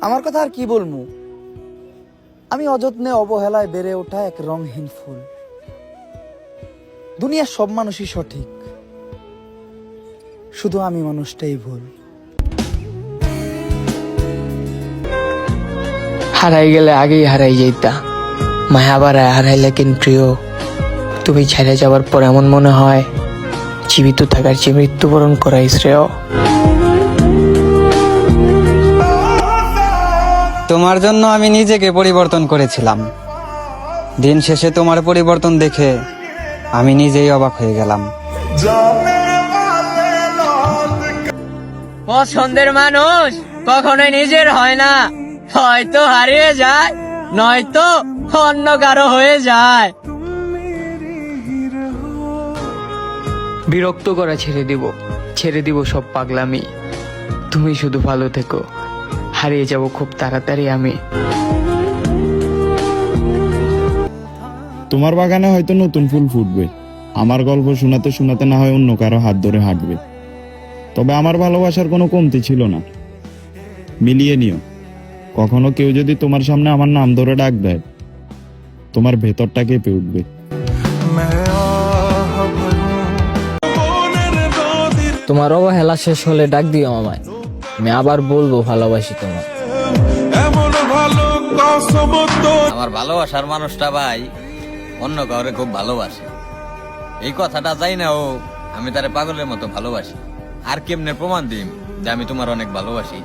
আমার কথা আর কি বলবো, আমি অযত্নে অবহেলায় বেড়ে ওঠা এক রংহীন ফুল। দুনিয়ার সব মানুষই সঠিক, শুধু আমি মানুষটাই ভুল। হারাই গেলে আগেই হারাই যাইতা, মায়া বাড়ায় হারাইলে কিন প্রিয়। তুমি ছেড়ে যাবার পর এমন মনে হয় জীবিত থাকার চেয়ে মৃত্যুবরণ করাই শ্রেয়। তোমার জন্য আমি নিজেকে পরিবর্তন করেছিলাম, দিন শেষে তোমার পরিবর্তন দেখে আমি নিজেই অবাক হয়ে গেলাম। পছন্দের মানুষ কখনোই নিজের হয় না, হয়তো হারিয়ে যায়, নয়তো অন্য কারো হয়ে যায়। বিরক্ত করা ছেড়ে দিব সব পাগলামি। তুমি শুধু ভালো থেকো, হারিয়ে যাব খুব তাড়াতাড়ি আমি। তোমার বাগানে হয়তো নতুন ফুল ফুটবে, আমার গল্প শোনাতে শোনাতে না হয় অন্য কারো হাত ধরে হাঁটবে। তবে আমার ভালোবাসার কোনো কমতি ছিল না। মিলিয়ে নিও, কখনো কেউ যদি তোমার সামনে আমার নাম ধরে ডাক দেয়, তোমার ভেতরটা কেঁপে উঠবে। তোমার অবহেলা শেষ হলে ডাক দিও আমায়, আমি আবার বলবো ভালোবাসি তোমায়। আমার ভালোবাসার মানুষটা ভাই অন্য কাউরে খুব ভালোবাসে, এই কথাটা যাই না ও আমি তারে পাগলের মতো ভালোবাসি। আর কেমনে প্রমাণ দিম যে আমি তোমার অনেক ভালোবাসি?